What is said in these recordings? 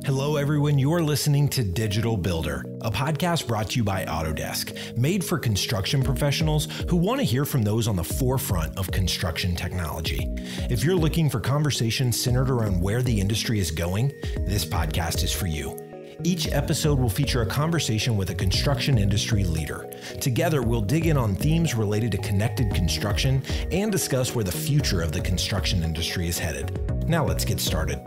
Hello everyone, you're listening to Digital Builder, a podcast brought to you by Autodesk, made for construction professionals who want to hear from those on the forefront of construction technology. If you're looking for conversations centered around where the industry is going, this podcast is for you. Each episode will feature a conversation with a construction industry leader. Together, we'll dig in on themes related to connected construction and discuss where the future of the construction industry is headed. Now let's get started.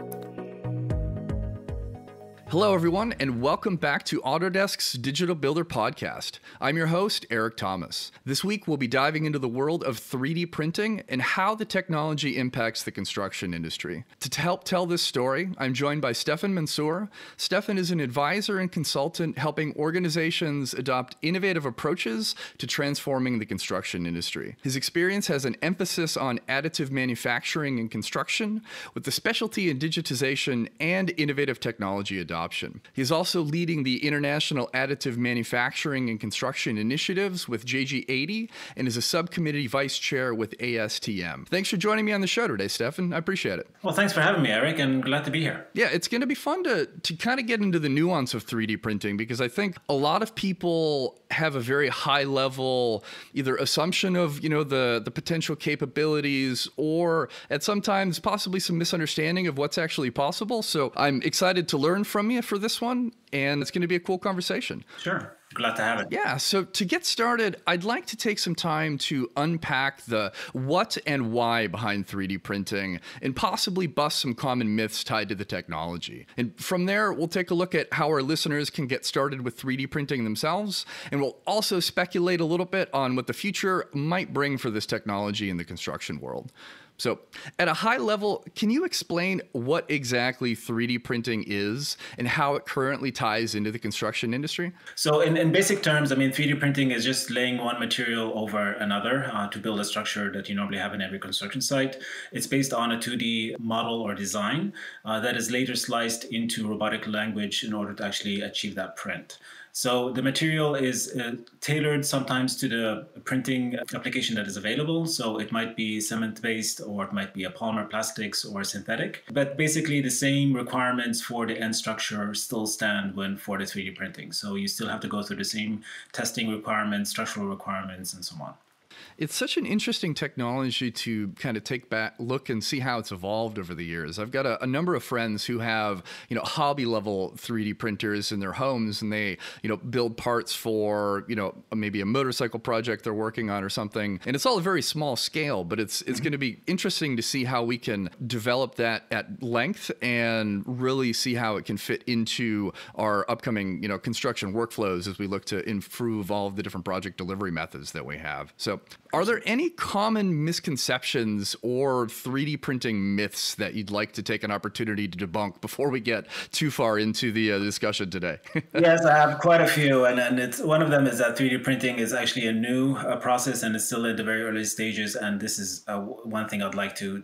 Hello, everyone, and welcome back to Autodesk's Digital Builder podcast. I'm your host, Eric Thomas. This week, we'll be diving into the world of 3D printing and how the technology impacts the construction industry. To help tell this story, I'm joined by Stephan Mansour. Stephan is an advisor and consultant helping organizations adopt innovative approaches to transforming the construction industry. His experience has an emphasis on additive manufacturing and construction, with a specialty in digitization and innovative technology adoption. He is also leading the International Additive Manufacturing and Construction Initiatives with JG80 and is a subcommittee vice chair with ASTM. Thanks for joining me on the show today, Stephan. I appreciate it. Well, thanks for having me, Eric, and glad to be here. Yeah, it's going to be fun to kind of get into the nuance of 3D printing, because I think a lot of people have a very high level either assumption of, the potential capabilities, or at sometimes possibly some misunderstanding of what's actually possible. So I'm excited to learn from you for this one, and it's going to be a cool conversation. Sure. Glad to have it. Yeah. So to get started, I'd like to take some time to unpack the what and why behind 3D printing and possibly bust some common myths tied to the technology. And from there, we'll take a look at how our listeners can get started with 3D printing themselves. And we'll also speculate a little bit on what the future might bring for this technology in the construction world. So at a high level, can you explain what exactly 3D printing is and how it currently ties into the construction industry? So in basic terms, 3D printing is just laying one material over another to build a structure that you normally have in every construction site. It's based on a 2D model or design that is later sliced into robotic language in order to actually achieve that print. So the material is tailored sometimes to the printing application that is available. So it might be cement-based, or it might be a polymer plastics or synthetic. But basically the same requirements for the end structure still stand for the 3D printing. So you still have to go through the same testing requirements, structural requirements, and so on. It's such an interesting technology to kind of take back, look and see how it's evolved over the years. I've got a number of friends who have, hobby level 3D printers in their homes, and they, build parts for, maybe a motorcycle project they're working on or something. And it's all a very small scale, but it's going to be interesting to see how we can develop that at length and really see how it can fit into our upcoming, construction workflows as we look to improve all of the different project delivery methods that we have. So are there any common misconceptions or 3D printing myths that you'd like to take an opportunity to debunk before we get too far into the discussion today? Yes, I have quite a few. And it's one of them is that 3D printing is actually a new process, and it's still at the very early stages. And this is one thing I'd like to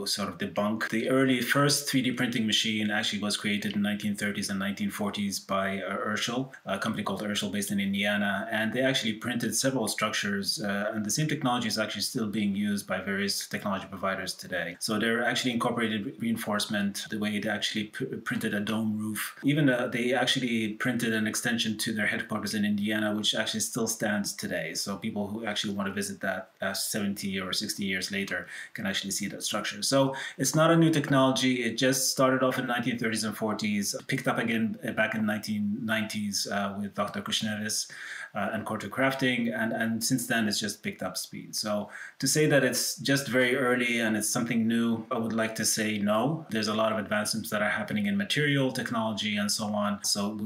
sort of debunk. The first 3D printing machine actually was created in the 1930s and 1940s by Urschel, a company called Urschel based in Indiana. And they actually printed several structures, and the same technology is actually still being used by various technology providers today. So they're actually incorporated reinforcement, the way they actually printed a dome roof. Even they actually printed an extension to their headquarters in Indiana, which actually still stands today. So people who actually want to visit that 70 or 60 years later can actually see that structure. So it's not a new technology. It just started off in the 1930s and 40s, picked up again back in the 1990s with Dr. Kushneris and Corto Crafting, and since then it's just picked up speed. So to say that it's just very early and it's something new, I would like to say no. There's a lot of advancements that are happening in material technology and so on. So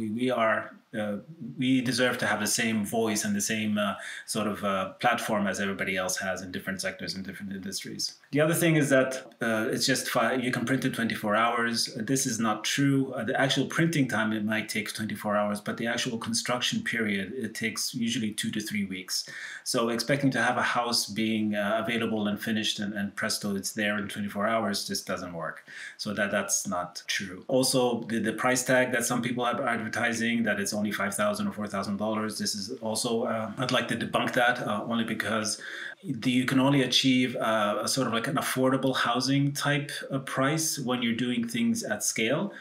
we deserve to have the same voice and the same sort of platform as everybody else has in different sectors and different industries. The other thing is that it's just you can print in 24 hours. This is not true. The actual printing time, it might take 24 hours, but the actual construction period, it takes usually 2 to 3 weeks. So expecting to have a house being available and finished and presto, it's there in 24 hours, just doesn't work. So that's not true. Also, the price tag that some people are advertising, that it's only $5,000 or $4,000. This is also, I'd like to debunk that only because you can only achieve a sort of like an affordable housing type of price when you're doing things at scale.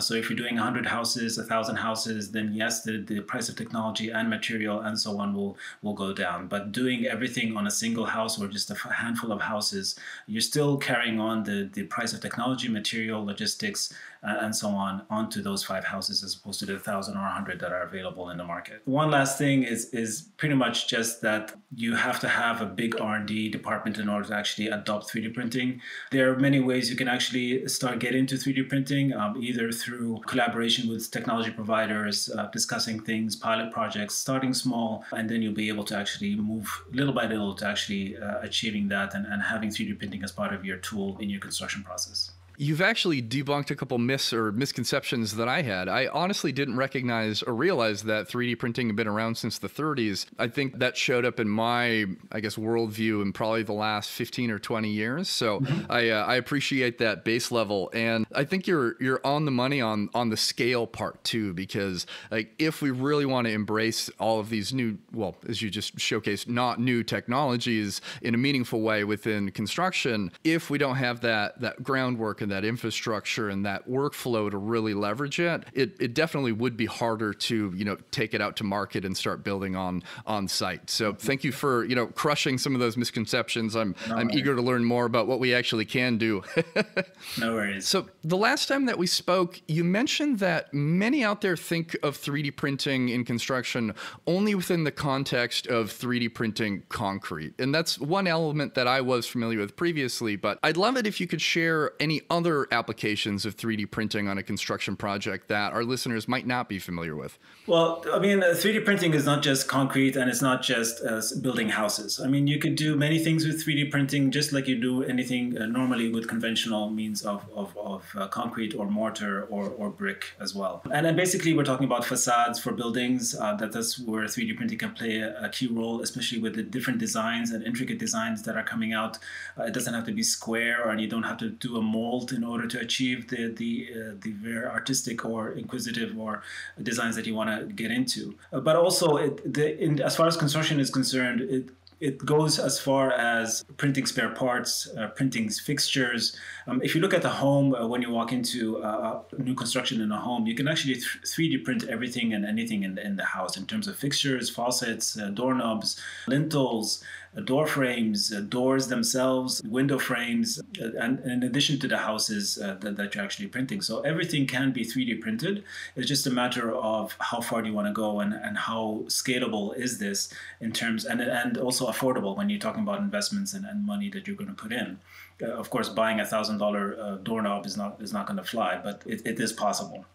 So if you're doing 100 houses, 1,000 houses, then yes, the price of technology and material and so on will go down. But doing everything on a single house or just a handful of houses, you're still carrying on the price of technology, material, logistics, and so on onto those 5 houses as opposed to the 1,000 or 100 that are available in the market. One last thing is pretty much just that you have to have a big R&D department in order to actually adopt 3D printing. There are many ways you can actually start getting into 3D printing, either through collaboration with technology providers, discussing things, pilot projects, starting small, and then you'll be able to actually move little by little to actually achieving that and having 3D printing as part of your tool in your construction process. You've actually debunked a couple myths or misconceptions that I had. I honestly didn't recognize or realize that 3D printing had been around since the 30s. I think that showed up in my, I guess, worldview in probably the last 15 or 20 years. So I appreciate that base level. And I think you're on the money on the scale part too, because like if we really want to embrace all of these new, well, as you just showcased, not new technologies in a meaningful way within construction, if we don't have that groundwork and that infrastructure and that workflow to really leverage it, it definitely would be harder to, take it out to market and start building on site. So thank you for, crushing some of those misconceptions. I'm eager to learn more about what we actually can do. No worries. So the last time that we spoke, you mentioned that many out there think of 3D printing in construction only within the context of 3D printing concrete. And that's one element that I was familiar with previously, but I'd love it if you could share any other applications of 3D printing on a construction project that our listeners might not be familiar with. Well, I mean, 3D printing is not just concrete and it's not just building houses. I mean, you could do many things with 3D printing just like you do anything normally with conventional means of concrete or mortar or brick as well. And then basically we're talking about facades for buildings. That's where 3D printing can play a key role, especially with the different designs and intricate designs that are coming out. It doesn't have to be square, and you don't have to do a mold in order to achieve the very artistic or inquisitive or designs that you want to get into. But also, as far as construction is concerned, it goes as far as printing spare parts, printing fixtures. If you look at the home, when you walk into new construction in a home, you can actually 3D print everything and anything in the house in terms of fixtures, faucets, doorknobs, lintels, door frames, doors themselves, window frames, and in addition to the houses that you're actually printing. So everything can be 3D printed. It's just a matter of how far do you want to go and how scalable is this in terms, and also affordable when you're talking about investments and money that you're going to put in. Of course, buying $1,000 doorknob is not going to fly, but it is possible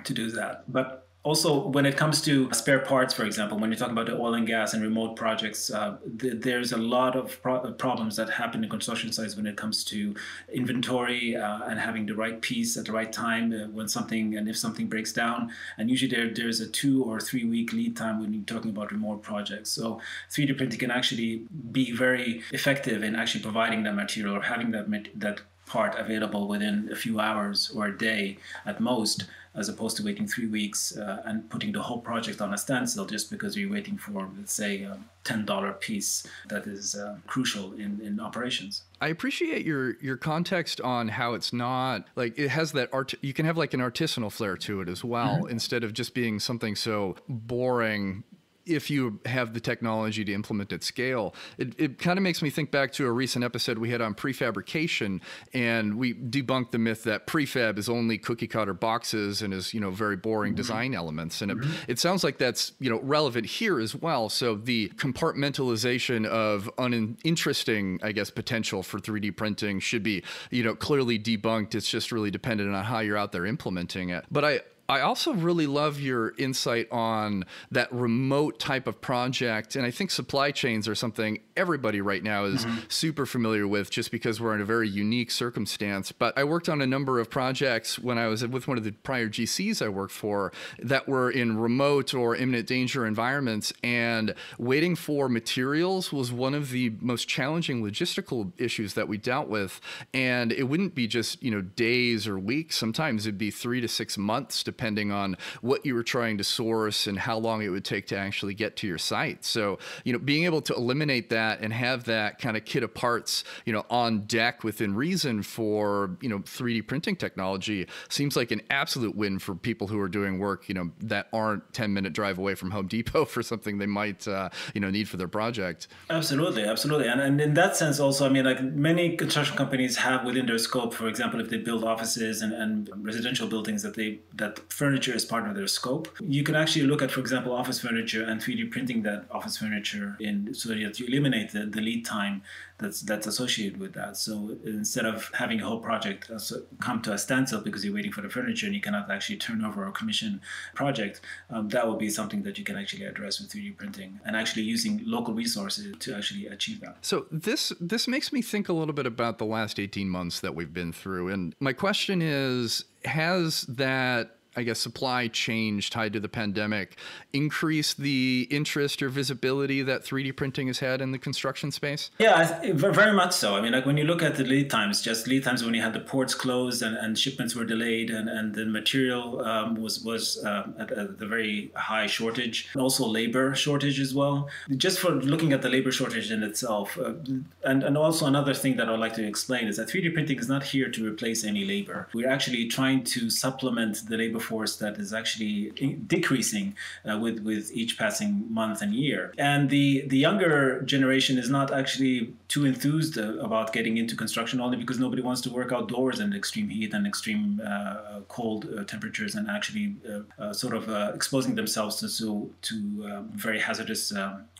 to do that. But also, when it comes to spare parts, for example, when you're talking about the oil and gas and remote projects, there's a lot of problems that happen in construction sites when it comes to inventory and having the right piece at the right time if something breaks down. And usually there's a 2 or 3 week lead time when you're talking about remote projects. So 3D printing can actually be very effective in actually providing that material or having that part available within a few hours or a day at most, as opposed to waiting 3 weeks and putting the whole project on a standstill just because you're waiting for, let's say, a $10 piece that is crucial in operations. I appreciate your context on how it's not like it has that you can have like an artisanal flair to it as well, instead of just being something so boring. If you have the technology to implement at scale, it kind of makes me think back to a recent episode we had on prefabrication, and we debunked the myth that prefab is only cookie cutter boxes and is, very boring design elements. And it sounds like that's, relevant here as well. So the compartmentalization of uninteresting, I guess, potential for 3D printing should be, clearly debunked. It's just really dependent on how you're out there implementing it. But I also really love your insight on that remote type of project. And I think supply chains are something everybody right now is super familiar with just because we're in a very unique circumstance. But I worked on a number of projects when I was with one of the prior GCs I worked for that were in remote or imminent danger environments. And waiting for materials was one of the most challenging logistical issues that we dealt with. And it wouldn't be just, days or weeks. Sometimes it'd be 3 to 6 months, depending on what you were trying to source and how long it would take to actually get to your site. So, being able to eliminate that and have that kind of kit of parts, on deck within reason for, 3D printing technology seems like an absolute win for people who are doing work, that aren't 10-minute drive away from Home Depot for something they might, need for their project. Absolutely. And in that sense also, many construction companies have within their scope, for example, if they build offices and residential buildings that furniture is part of their scope. You can actually look at, for example, office furniture and 3D printing that office furniture so that you eliminate the lead time that's associated with that. So instead of having a whole project come to a standstill because you're waiting for the furniture and you cannot actually turn over or commission a project, that would be something that you can actually address with 3D printing and actually using local resources to actually achieve that. So this makes me think a little bit about the last 18 months that we've been through. And my question is, has that supply change tied to the pandemic increase the interest or visibility that 3D printing has had in the construction space? Yeah, very much so. When you look at the lead times when you had the ports closed and shipments were delayed and the material was at the very high shortage, and also labor shortage as well. Just for looking at the labor shortage in itself, and also another thing that I'd like to explain is that 3D printing is not here to replace any labor. We're actually trying to supplement the labor force that is actually decreasing with each passing month and year. And the younger generation is not actually too enthused about getting into construction, only because nobody wants to work outdoors in extreme heat and extreme cold temperatures and actually exposing themselves to very hazardous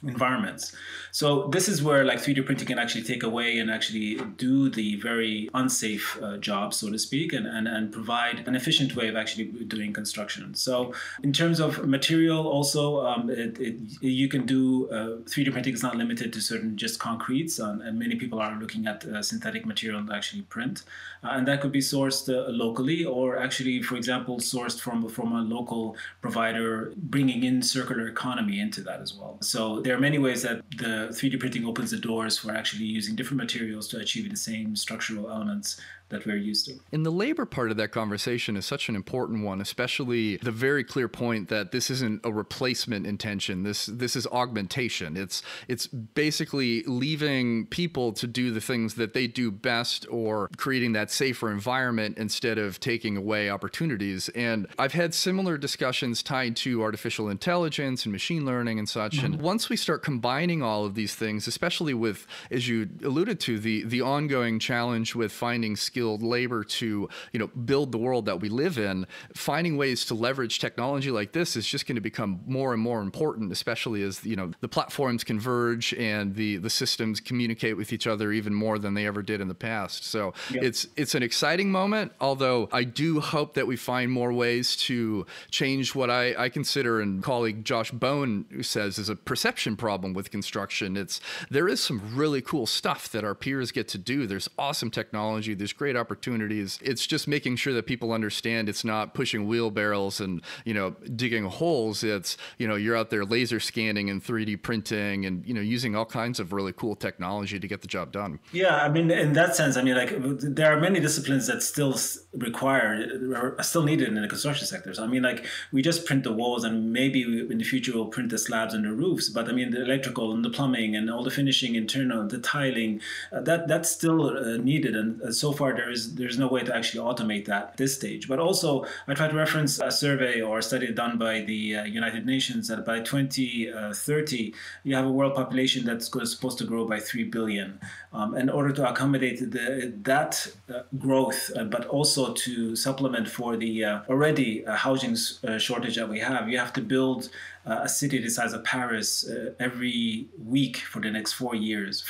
environments. So this is where 3D printing can actually take away and actually do the very unsafe job, so to speak, and provide an efficient way of actually doing construction. So in terms of material also, you can do 3D printing is not limited to certain just concretes, and many people are looking at synthetic material to actually print. And that could be sourced locally, or actually, for example, sourced from a local provider, bringing in circular economy into that as well. So there are many ways that the 3D printing opens the doors for actually using different materials to achieve the same structural elements that we're used to. And the labor part of that conversation is such an important one, especially the very clear point that this isn't a replacement intention. This is augmentation. It's basically leaving people to do the things that they do best, or creating that safer environment instead of taking away opportunities. And I've had similar discussions tied to artificial intelligence and machine learning and such. Mm-hmm. And once we start combining all of these things, especially with, as you alluded to, the ongoing challenge with finding skilled labor to, build the world that we live in, finding ways to leverage technology like this is just going to become more and more important, especially as, the platforms converge and the systems communicate with each other even more than they ever did in the past. So yep. It's an exciting moment, although I do hope that we find more ways to change what I consider, and colleague Josh Bone says, is a perception problem with construction. There is some really cool stuff that our peers get to do. There's awesome technology. There's great opportunities. It's just making sure that people understand it's not pushing wheelbarrows and, digging holes. It's, you're out there laser scanning and 3D printing and, using all kinds of really cool technology to get the job done. Yeah, in that sense, there are many disciplines that still are still needed in the construction sector. So, we just print the walls, and maybe in the future we'll print the slabs and the roofs. But the electrical and the plumbing and all the finishing, internal, the tiling, that's still needed. And so far there's no way to actually automate that at this stage. But also, I try to reference a survey or a study done by the United Nations that by 2030 you have a world population that's supposed to grow by 3 billion. In order to accommodate that growth, but also to supplement for the already housing shortage that we have, you have to build a city the size of Paris every week for the next 40 years.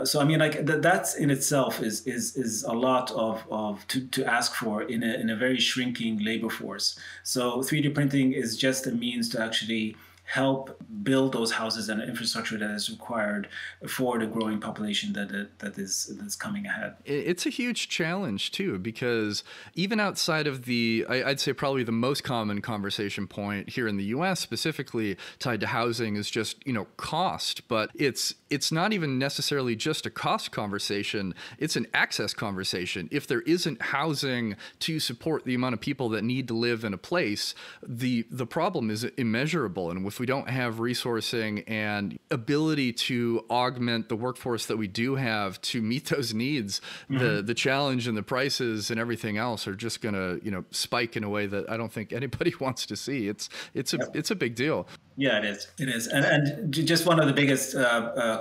So that's in itself is a lot to ask for in a very shrinking labor force. So 3D printing is just a means to actually help build those houses and infrastructure that is required for the growing population that's coming ahead. It's a huge challenge too, because even outside of I'd say probably the most common conversation point here in the US specifically tied to housing is just, cost, but it's not even necessarily just a cost conversation, it's an access conversation. If there isn't housing to support the amount of people that need to live in a place, the problem is immeasurable. And if we don't have resourcing and ability to augment the workforce that we do have to meet those needs, the challenge and the prices and everything else are just going to, spike in a way that I don't think anybody wants to see. It's a big deal. Yeah, it is. It is. And just one of the biggest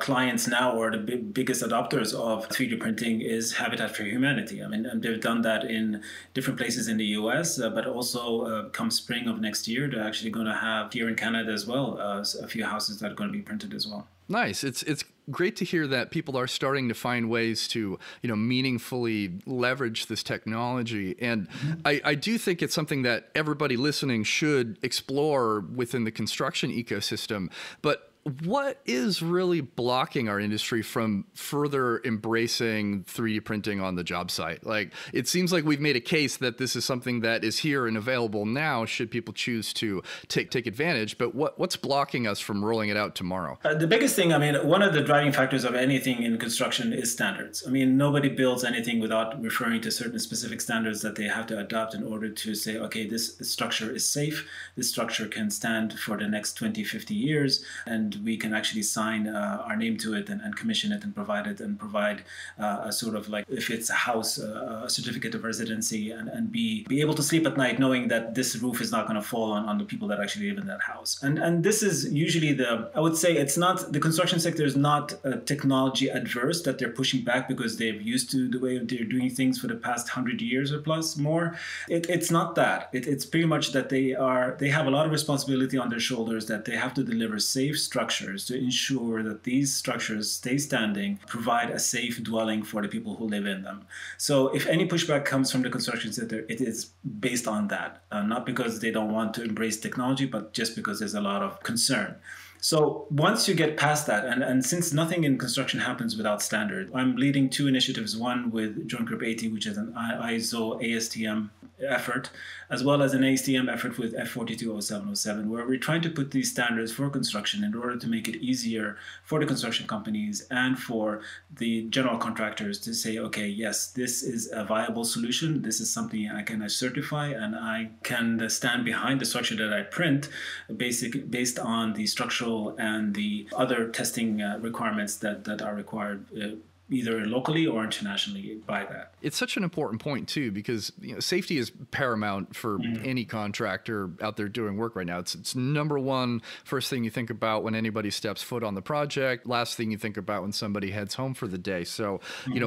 clients now, or the biggest adopters of 3D printing, is Habitat for Humanity. I mean, and they've done that in different places in the US, but also come spring of next year, they're actually going to have here in Canada as well, a few houses that are going to be printed as well. Nice. It's great to hear that people are starting to find ways to, meaningfully leverage this technology. And I do think it's something that everybody listening should explore within the construction ecosystem. But what is really blocking our industry from further embracing 3D printing on the job site? Like, it seems like we've made a case that this is something that is here and available now, should people choose to take advantage. But what's blocking us from rolling it out tomorrow? The biggest thing, one of the driving factors of anything in construction is standards. Nobody builds anything without referring to certain specific standards that they have to adopt in order to say, okay, this structure is safe, this structure can stand for the next 20, 50 years, and we can actually sign our name to it and commission it and provide a sort of, like, if it's a house, a certificate of residency, and be able to sleep at night knowing that this roof is not going to fall on the people that actually live in that house. And this is usually I would say it's not, the construction sector is not technology adverse, that they're pushing back because they're used to the way they're doing things for the past 100 years or plus more. It's not that. It's pretty much that they have a lot of responsibility on their shoulders, that they have to deliver safe structures to ensure that these structures stay standing, provide a safe dwelling for the people who live in them. So if any pushback comes from the construction sector, it is based on that, not because they don't want to embrace technology, but just because there's a lot of concern. So once you get past that, and since nothing in construction happens without standard, I'm leading two initiatives, one with Joint Group 80, which is an ISO ASTM effort, as well as an ASTM effort with F420707, where we're trying to put these standards for construction in order to make it easier for the construction companies and for the general contractors to say, okay, yes, this is a viable solution. This is something I can certify, and I can stand behind the structure that I print, based on the structural and the other testing requirements that are required either locally or internationally by that. It's such an important point too, because safety is paramount for any contractor out there doing work right now. It's number one, first thing you think about when anybody steps foot on the project, last thing you think about when somebody heads home for the day. So,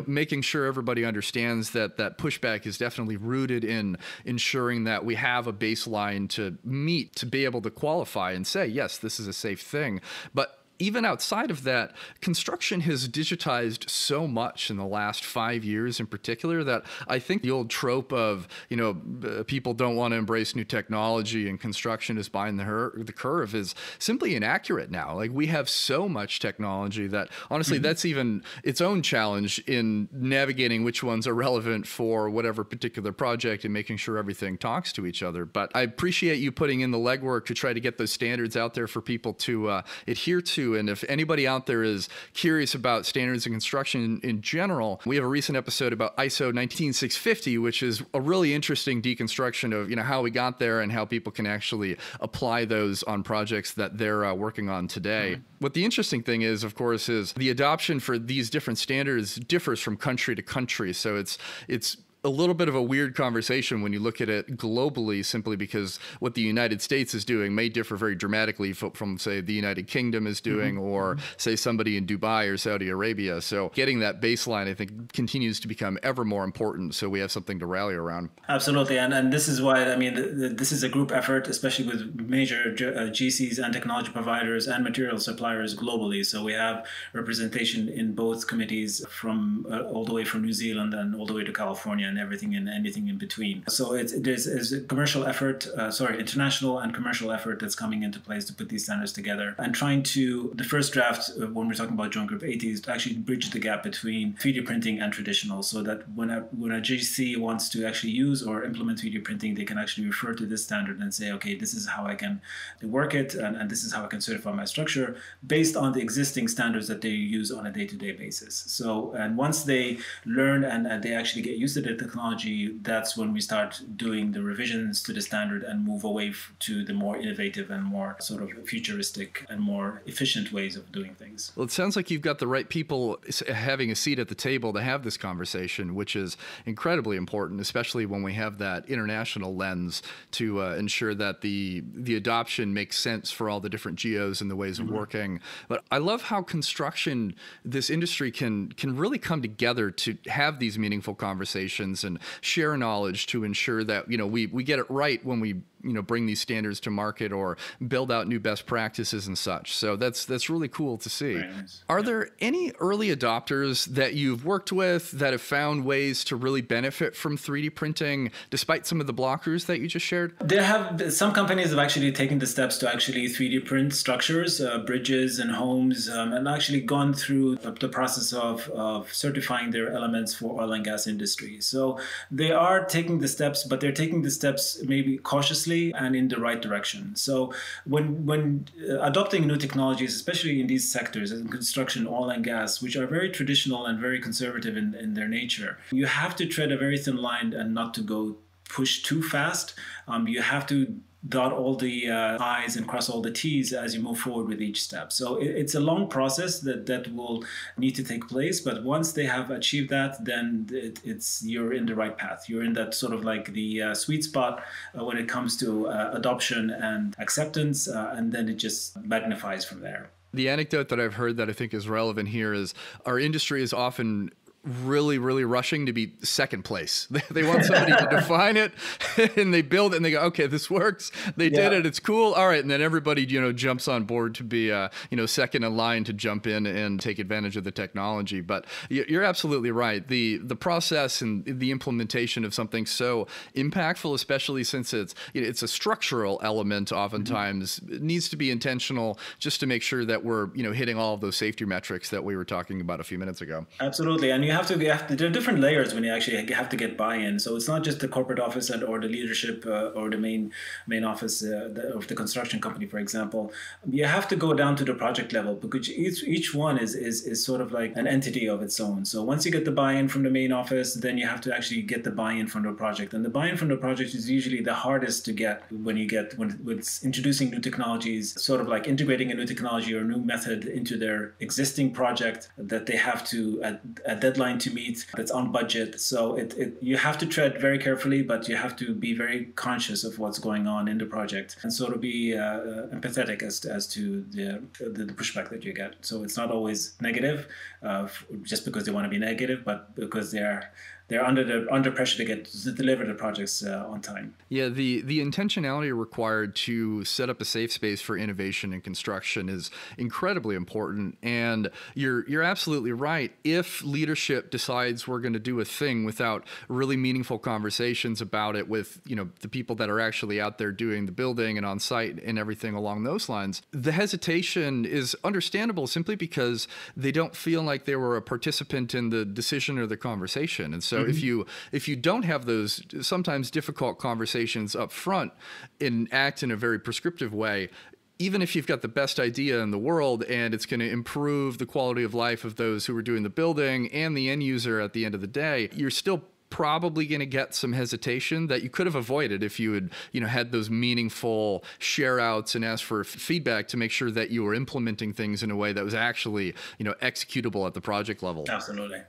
making sure everybody understands that pushback is definitely rooted in ensuring that we have a baseline to meet, to be able to qualify and say, yes, this is a safe thing. But even outside of that, construction has digitized so much in the last 5 years in particular that I think the old trope of, people don't want to embrace new technology and construction is behind the curve is simply inaccurate now. Like, we have so much technology that honestly, that's even its own challenge in navigating which ones are relevant for whatever particular project and making sure everything talks to each other. But I appreciate you putting in the legwork to try to get those standards out there for people to adhere to. And if anybody out there is curious about standards in construction in general, we have a recent episode about ISO 19650, which is a really interesting deconstruction of how we got there and how people can actually apply those on projects that they're working on today. What the interesting thing is, of course, is the adoption for these different standards differs from country to country. So it's a little bit of a weird conversation when you look at it globally, simply because what the United States is doing may differ very dramatically from say, the United Kingdom is doing, or say somebody in Dubai or Saudi Arabia. So getting that baseline, I think, continues to become ever more important, so we have something to rally around. Absolutely. And this is why, this is a group effort, especially with major GCs and technology providers and material suppliers globally. So we have representation in both committees from all the way from New Zealand and all the way to California. And and everything and anything in between. So there's a commercial effort, international and commercial effort that's coming into place to put these standards together, and trying to, the first draft when we're talking about Joint Group 80 is to actually bridge the gap between 3D printing and traditional, so that when a GC wants to actually use or implement 3D printing, they can actually refer to this standard and say, okay, this is how I can work it, and this is how I can certify my structure based on the existing standards that they use on a day-to-day basis. So, and once they learn and they actually get used to the technology, that's when we start doing the revisions to the standard and move away to the more innovative and more sort of futuristic and more efficient ways of doing things. Well, it sounds like you've got the right people having a seat at the table to have this conversation, which is incredibly important, especially when we have that international lens to ensure that the adoption makes sense for all the different geos and the ways of working. But I love how construction, this industry can really come together to have these meaningful conversations and share knowledge to ensure that, we get it right when we bring these standards to market or build out new best practices and such. So that's really cool to see. Nice. Are there any early adopters that you've worked with that have found ways to really benefit from 3D printing despite some of the blockers that you just shared? Some companies have actually taken the steps to actually 3D print structures, bridges and homes, and actually gone through the process of certifying their elements for oil and gas industry. So they are taking the steps, but they're taking the steps maybe cautiously and in the right direction. So when adopting new technologies, especially in these sectors, in construction, oil and gas, which are very traditional and very conservative in their nature, you have to tread a very thin line and not to go push too fast. You have to dot all the I's and cross all the T's as you move forward with each step. So it's a long process that will need to take place. But once they have achieved that, then you're in the right path. You're in that sort of like the sweet spot when it comes to adoption and acceptance, and then it just magnifies from there. The anecdote that I've heard that I think is relevant here is our industry is often really, really rushing to be second place. They want somebody to define it, and they build it and they go, okay, this works. They did it. It's cool. All right. And then everybody, jumps on board to be, second in line to jump in and take advantage of the technology. But you're absolutely right. The process and the implementation of something so impactful, especially since it's a structural element, oftentimes it needs to be intentional just to make sure that we're, hitting all of those safety metrics that we were talking about a few minutes ago. Absolutely. And there are different layers when you actually have to get buy-in. So it's not just the corporate office or the leadership or the main office of the construction company, for example. You have to go down to the project level because each one is sort of like an entity of its own. So once you get the buy-in from the main office, then you have to actually get the buy-in from the project. And the buy-in from the project is usually the hardest to get when it's introducing new technologies, sort of like integrating a new technology or a new method into their existing project that they have to a deadline to meet that's on budget. So you have to tread very carefully, but you have to be very conscious of what's going on in the project and sort of be empathetic as to the pushback that you get. So it's not always negative just because they want to be negative, but because they're under pressure to deliver the projects on time. Yeah, the intentionality required to set up a safe space for innovation in construction is incredibly important. And you're absolutely right. If leadership decides we're going to do a thing without really meaningful conversations about it with the people that are actually out there doing the building and on site and everything along those lines, the hesitation is understandable simply because they don't feel like they were a participant in the decision or the conversation. And so if you don't have those sometimes difficult conversations up front and act in a very prescriptive way, even if you've got the best idea in the world and it's going to improve the quality of life of those who are doing the building and the end user at the end of the day, you're still probably going to get some hesitation that you could have avoided if you had, had those meaningful share outs and asked for feedback to make sure that you were implementing things in a way that was actually, executable at the project level. Absolutely.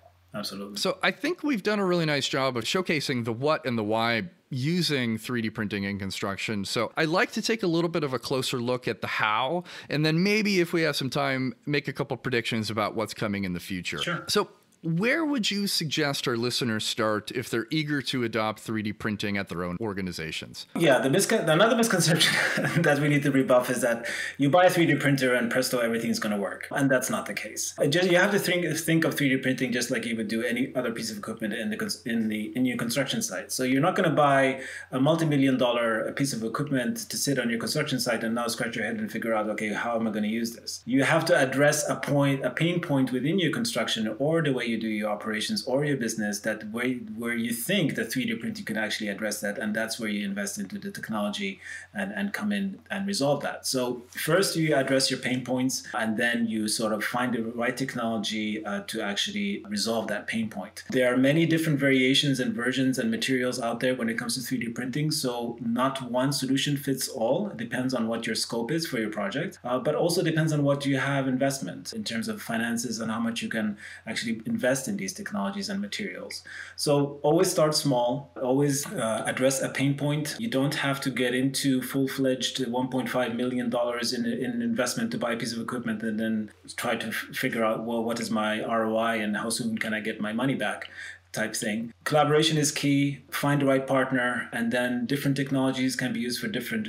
So I think we've done a really nice job of showcasing the what and the why using 3D printing in construction. So I'd like to take a little bit of a closer look at the how, and then maybe if we have some time, make a couple predictions about what's coming in the future. Sure. So where would you suggest our listeners start if they're eager to adopt 3D printing at their own organizations? Yeah, another misconception that we need to rebuff is that you buy a 3D printer and presto, everything's going to work. And that's not the case. You have to think of 3D printing just like you would do any other piece of equipment in your construction site. So you're not going to buy a multi-million-dollar piece of equipment to sit on your construction site and now scratch your head and figure out, okay, how am I going to use this? You have to address a pain point within your construction or the way you do your operations or your business where you think that 3D printing can actually address that, and that's where you invest into the technology and come in and resolve that. So first you address your pain points, and then you sort of find the right technology to actually resolve that pain point. There are many different variations and versions and materials out there when it comes to 3D printing, so not one solution fits all. It depends on what your scope is for your project, but also depends on what you have investment in terms of finances and how much you can actually invest in these technologies and materials. So always start small, always address a pain point. You don't have to get into full-fledged $1.5 million in investment to buy a piece of equipment and then try to figure out, well, what is my ROI and how soon can I get my money back type thing. Collaboration is key. Find the right partner, and then different technologies can be used for different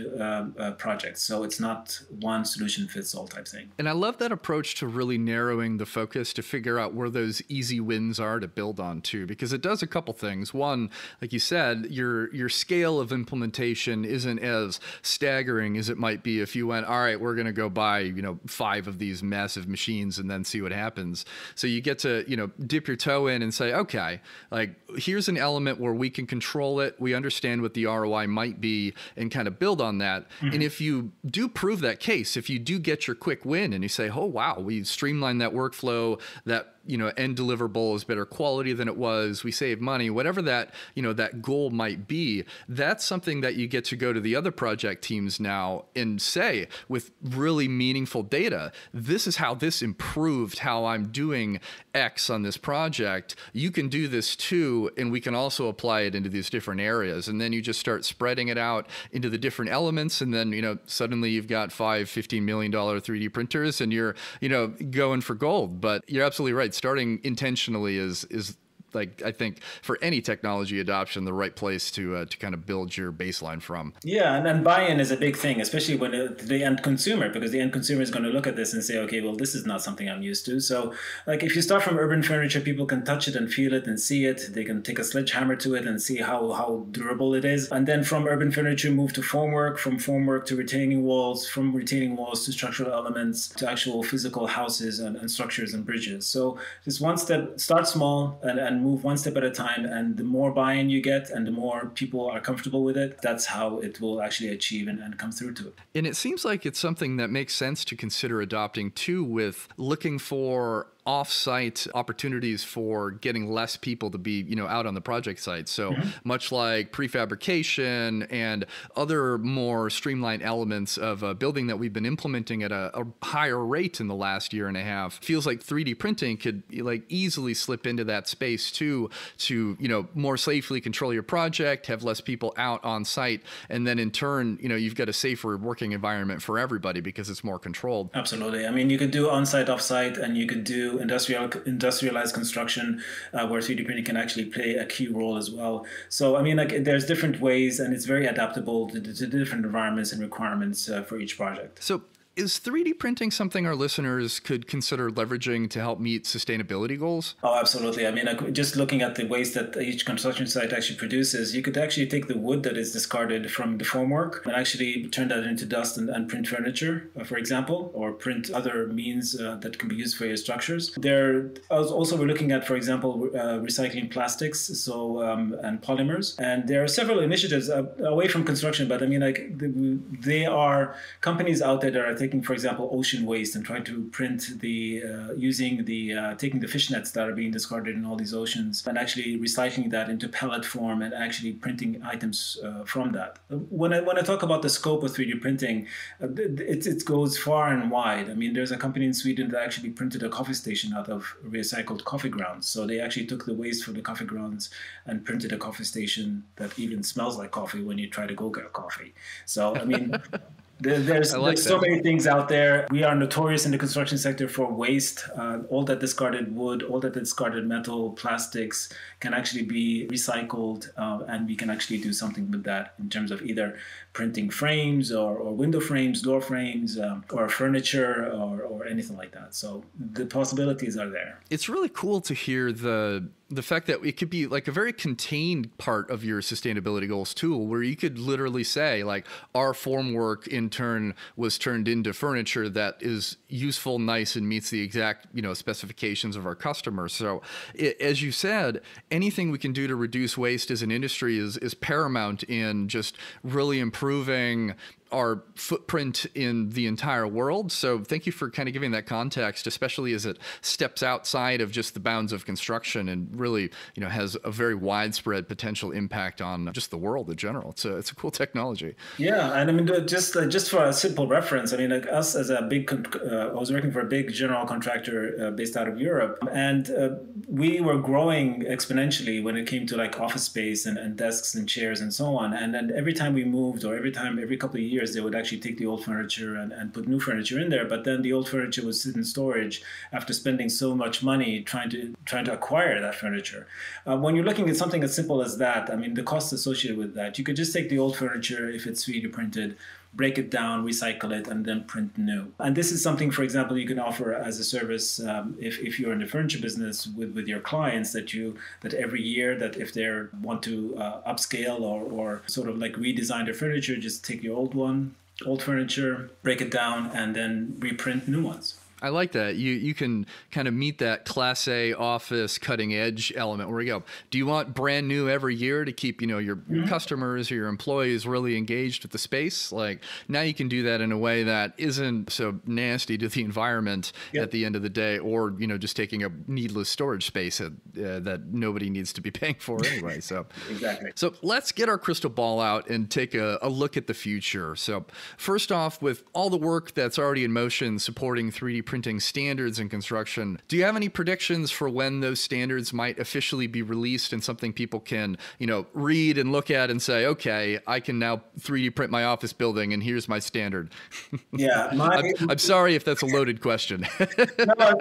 projects. So it's not one solution fits all type thing. And I love that approach to really narrowing the focus to figure out where those easy wins are to build on too, because it does a couple things. One, like you said, your scale of implementation isn't as staggering as it might be if you went, all right, we're going to go buy, 5 of these massive machines and then see what happens. So you get to, dip your toe in and say, okay, like here's an element where we can control it. We understand what the ROI might be and kind of build on that. Mm-hmm. And if you do prove that case, if you do get your quick win and you say, oh, wow, we streamlined that workflow, that end deliverable is better quality than it was, we save money, whatever that, that goal might be, that's something that you get to go to the other project teams now and say, with really meaningful data, this is how this improved how I'm doing X on this project. You can do this too, and we can also apply it into these different areas. And then you just start spreading it out into the different elements. And then, suddenly you've got $15 million 3D printers and you're, going for gold. But you're absolutely right. Starting intentionally is like, I think for any technology adoption, the right place to kind of build your baseline from. Yeah, and then buy-in is a big thing, especially when the end consumer, because the end consumer is going to look at this and say, okay, well, this is not something I'm used to. So like if you start from urban furniture, people can touch it and feel it and see it. They can take a sledgehammer to it and see how durable it is. And then from urban furniture, move to formwork, from formwork to retaining walls, from retaining walls to structural elements, to actual physical houses and structures and bridges. So just one step, start small and move one step at a time, and the more buy-in you get and the more people are comfortable with it, that's how it will actually achieve and come through to it. And it seems like it's something that makes sense to consider adopting too, with looking for off-site opportunities for getting less people to be, out on the project site. So much like prefabrication and other more streamlined elements of a building that we've been implementing at a higher rate in the last year and a half, feels like 3D printing could easily slip into that space too, to, more safely control your project, have less people out on site. And then in turn, you've got a safer working environment for everybody because it's more controlled. Absolutely. I mean, you could do on-site, off-site, and you could do industrialized construction where 3D printing can actually play a key role as well. So, I mean, there's different ways, and it's very adaptable to different environments and requirements for each project. So is 3D printing something our listeners could consider leveraging to help meet sustainability goals? Oh, absolutely. I mean, just looking at the waste that each construction site actually produces, you could actually take the wood that is discarded from the formwork and actually turn that into dust and print furniture, for example, or print other means that can be used for your structures. We're looking at, for example, recycling plastics, and polymers. And there are several initiatives away from construction, but I mean, they are companies out there that are taking, for example, ocean waste and trying to print taking the fish nets that are being discarded in all these oceans and actually recycling that into pellet form and actually printing items from that. When I talk about the scope of 3D printing, it goes far and wide. I mean, there's a company in Sweden that actually printed a coffee station out of recycled coffee grounds. So they actually took the waste from the coffee grounds and printed a coffee station that even smells like coffee when you try to go get coffee. So, I mean... There's I like so that. many things out there. We are notorious in the construction sector for waste. All that discarded wood, all that discarded metal, plastics can actually be recycled, and we can actually do something with that in terms of either printing frames or window frames, door frames, or furniture or anything like that. So the possibilities are there. It's really cool to hear the fact that it could be like a very contained part of your sustainability goals tool, where you could literally say like our formwork in turn was turned into furniture that is useful, nice, and meets the exact, specifications of our customers. So as you said, anything we can do to reduce waste as an industry is paramount in just really improving our footprint in the entire world. So thank you for kind of giving that context, especially as it steps outside of just the bounds of construction and really, has a very widespread potential impact on just the world in general. It's a cool technology. Yeah, and I mean, just for a simple reference, I mean, like us as a big, I was working for a big general contractor based out of Europe, and we were growing exponentially when it came to like office space and desks and chairs and so on. And then every time we moved, or every couple of years, they would actually take the old furniture and put new furniture in there. But then the old furniture would sit in storage after spending so much money trying to acquire that furniture. When you're looking at something as simple as that, I mean, the costs associated with that, you could just take the old furniture, if it's 3D printed, break it down, recycle it, and then print new. And this is something, for example, you can offer as a service if you're in the furniture business with your clients, that every year, that if they want to upscale or sort of like redesign their furniture, just take your old furniture, break it down, and then reprint new ones. I like that. You can kind of meet that Class A office cutting edge element where we go, do you want brand new every year to keep, your customers or your employees really engaged with the space? Like now you can do that in a way that isn't so nasty to the environment at the end of the day, or, just taking a needless storage space that nobody needs to be paying for anyway. So Exactly. So let's get our crystal ball out and take a look at the future. So first off, with all the work that's already in motion supporting 3D printing standards in construction, do you have any predictions for when those standards might officially be released and something people can, read and look at and say, okay, I can now 3D print my office building and here's my standard? Yeah. I'm sorry if that's a loaded question. No,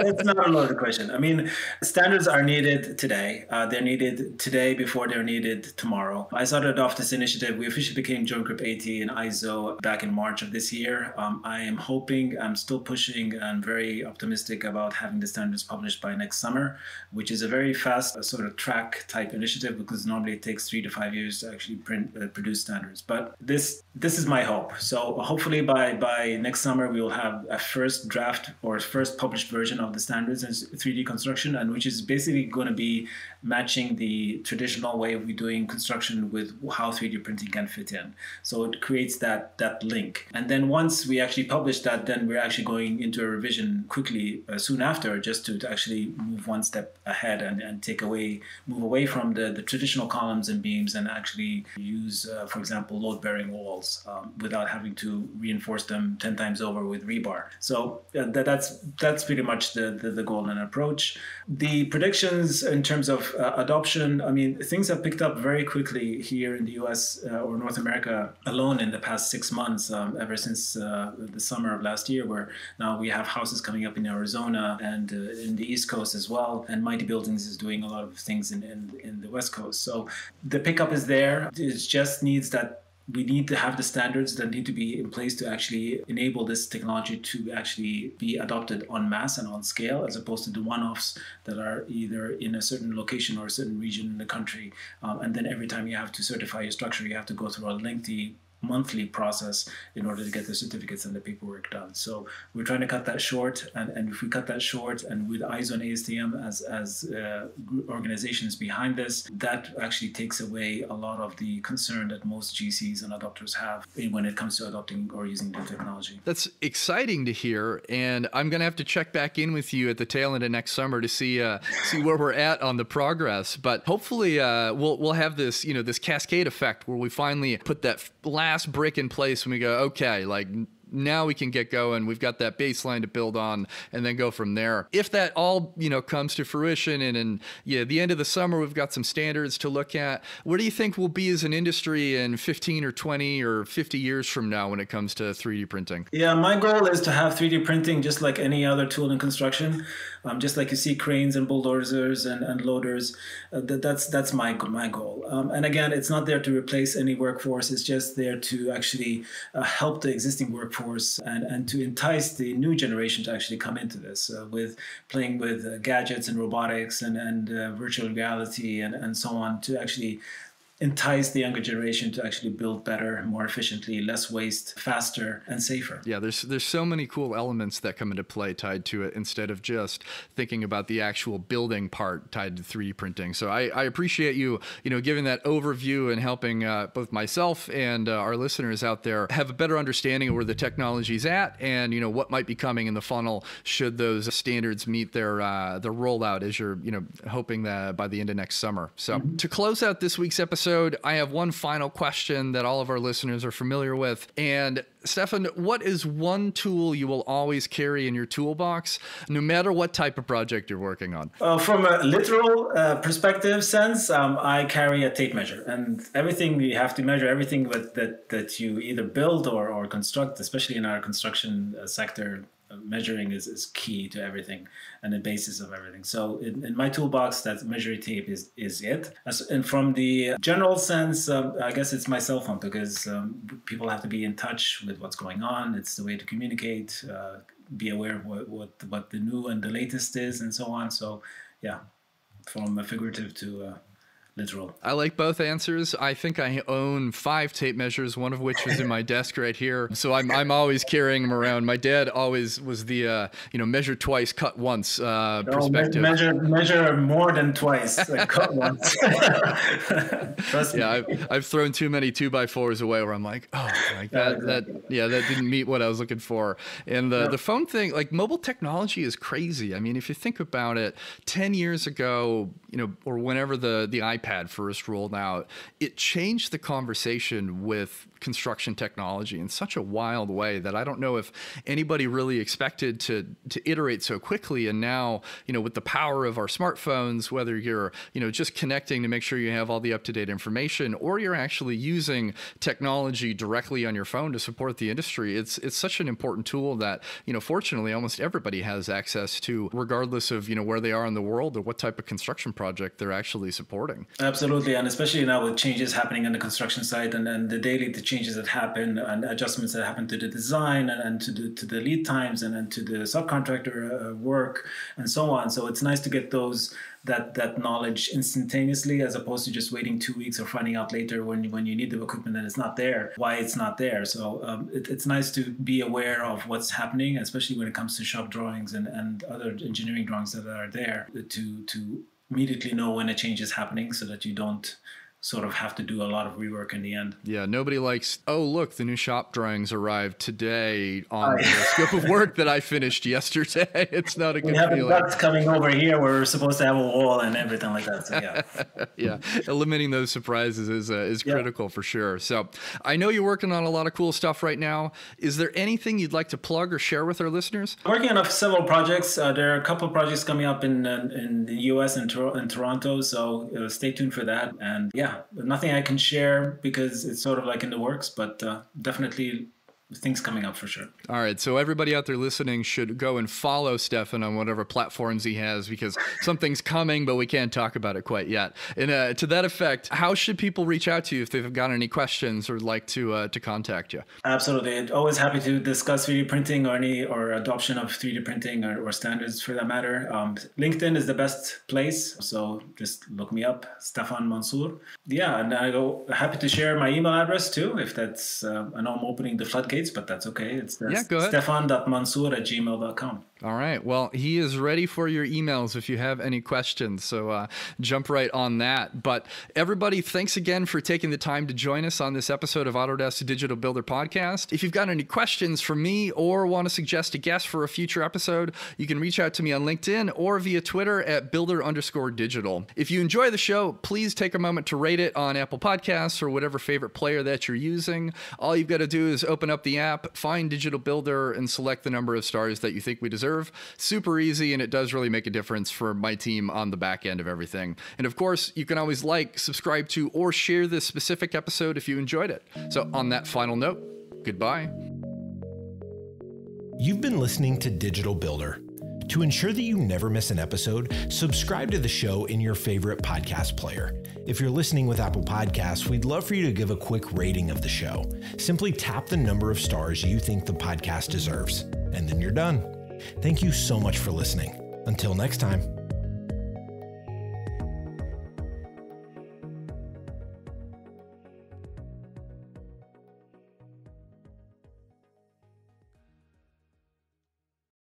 it's not a loaded question. I mean, standards are needed today. They're needed today before they're needed tomorrow. I started off this initiative. We officially became Joint Group 80 and ISO back in March of this year. I'm still pushing and very optimistic about having the standards published by next summer, which is a very fast sort of track type initiative, because normally it takes 3 to 5 years to actually produce standards. But this is my hope. So hopefully by next summer we will have a first draft or first published version of the standards in 3D construction, and which is basically going to be matching the traditional way of doing construction with how 3D printing can fit in. So it creates that link. And then once we actually publish that, then we're actually going into a revision quickly soon after, just to actually move one step ahead and move away from the traditional columns and beams and actually use, for example, load-bearing walls without having to reinforce them 10 times over with rebar. So that's pretty much the goal and approach. The predictions in terms of adoption, I mean, things have picked up very quickly here in the US or North America alone in the past 6 months, ever since the summer of last year, where now we have houses coming up in Arizona and in the East Coast as well. And Mighty Buildings is doing a lot of things in the West Coast. So the pickup is there. It just needs that. We need to have the standards that need to be in place to actually enable this technology to actually be adopted en masse and on scale, as opposed to the one-offs that are either in a certain location or a certain region in the country. And then every time you have to certify your structure, you have to go through a lengthy monthly process in order to get the certificates and the paperwork done. So we're trying to cut that short, and if we cut that short, and with ISO and ASTM as organizations behind this, that actually takes away a lot of the concern that most GCs and adopters have when it comes to adopting or using the technology. That's exciting to hear, and I'm going to have to check back in with you at the tail end of next summer to see where we're at on the progress. But hopefully we'll have this this cascade effect where we finally put that last brick in place and we go, okay, like now we can get going. We've got that baseline to build on and then go from there. If that all, comes to fruition and the end of the summer, we've got some standards to look at. Where do you think we'll be as an industry in 15 or 20 or 50 years from now when it comes to 3D printing? Yeah, my goal is to have 3D printing just like any other tool in construction. Just like you see cranes and bulldozers and loaders, that's my goal. And again, it's not there to replace any workforce. It's just there to actually help the existing workforce and to entice the new generation to actually come into this with playing with gadgets and robotics and virtual reality and so on, to actually entice the younger generation to actually build better, more efficiently, less waste, faster, and safer. Yeah, there's so many cool elements that come into play tied to it instead of just thinking about the actual building part tied to 3D printing. So I appreciate you, giving that overview and helping both myself and our listeners out there have a better understanding of where the technology's at and, what might be coming in the funnel should those standards meet their rollout as you're, hoping that by the end of next summer. So to close out this week's episode, I have one final question that all of our listeners are familiar with. And Stephan, what is one tool you will always carry in your toolbox, no matter what type of project you're working on? From a literal perspective sense, I carry a tape measure, and everything you have to measure, everything that you either build or construct, especially in our construction sector. Measuring is key to everything and the basis of everything. So in my toolbox, that measuring tape is it. And from the general sense, I guess it's my cell phone, because people have to be in touch with what's going on. It's the way to communicate, be aware of what the new and the latest is, and so on. So yeah, from a figurative to literal. I like both answers. I think I own 5 tape measures, one of which is in my desk right here. So I'm always carrying them around. My dad always was the measure twice, cut once perspective. Measure more than twice, like cut once. Trust me. Yeah, I've thrown too many 2x4s away where I'm like, that didn't meet what I was looking for. And the phone thing, like mobile technology is crazy. I mean, if you think about it, 10 years ago, or whenever the iPad first rolled out, it changed the conversation with construction technology in such a wild way that I don't know if anybody really expected to iterate so quickly. And now, with the power of our smartphones, whether you're, just connecting to make sure you have all the up-to-date information, or you're actually using technology directly on your phone to support the industry, it's such an important tool that, fortunately, almost everybody has access to, regardless of, where they are in the world or what type of construction project they're actually supporting. Absolutely. And especially now with changes happening on the construction site and the changes that happen and adjustments that happen to the design and to the lead times and to the subcontractor work and so on. So it's nice to get that knowledge instantaneously, as opposed to just waiting 2 weeks or finding out later when you need the equipment and it's not there, why it's not there. So it's nice to be aware of what's happening, especially when it comes to shop drawings and other engineering drawings that are there, to immediately know when a change is happening so that you don't sort of have to do a lot of rework in the end. Yeah, nobody likes, oh, look, the new shop drawings arrived today on the scope of work that I finished yesterday. It's not a good feeling. We have ducts coming over here where we're supposed to have a wall and everything like that. So yeah. Yeah, eliminating those surprises is critical for sure. So I know you're working on a lot of cool stuff right now. Is there anything you'd like to plug or share with our listeners? I'm working on several projects. There are a couple of projects coming up in the US and Toronto, so stay tuned for that. And yeah, nothing I can share because it's sort of like in the works, but definitely things coming up for sure. All right. So everybody out there listening should go and follow Stephan on whatever platforms he has, because something's coming, but we can't talk about it quite yet. And to that effect, how should people reach out to you if they've got any questions or would like to contact you? Absolutely. Always happy to discuss 3D printing or adoption of 3D printing or standards for that matter. LinkedIn is the best place. So just look me up, Stephan Mansour. Yeah. And happy to share my email address too, if that's, I know I'm opening the floodgates, but that's okay. It's Stephan.mansour@gmail.com. All right. Well, he is ready for your emails if you have any questions. So jump right on that. But everybody, thanks again for taking the time to join us on this episode of Autodesk Digital Builder Podcast. If you've got any questions for me or want to suggest a guest for a future episode, you can reach out to me on LinkedIn or via Twitter at builder_digital. If you enjoy the show, please take a moment to rate it on Apple Podcasts or whatever favorite player that you're using. All you've got to do is open up the app, find Digital Builder, and select the number of stars that you think we deserve. Super easy, and it does really make a difference for my team on the back end of everything. And of course, you can always like, subscribe to, or share this specific episode if you enjoyed it. So on that final note, goodbye. You've been listening to Digital Builder. To ensure that you never miss an episode, subscribe to the show in your favorite podcast player. If you're listening with Apple Podcasts, we'd love for you to give a quick rating of the show. Simply tap the number of stars you think the podcast deserves, and then you're done. Thank you so much for listening. Until next time.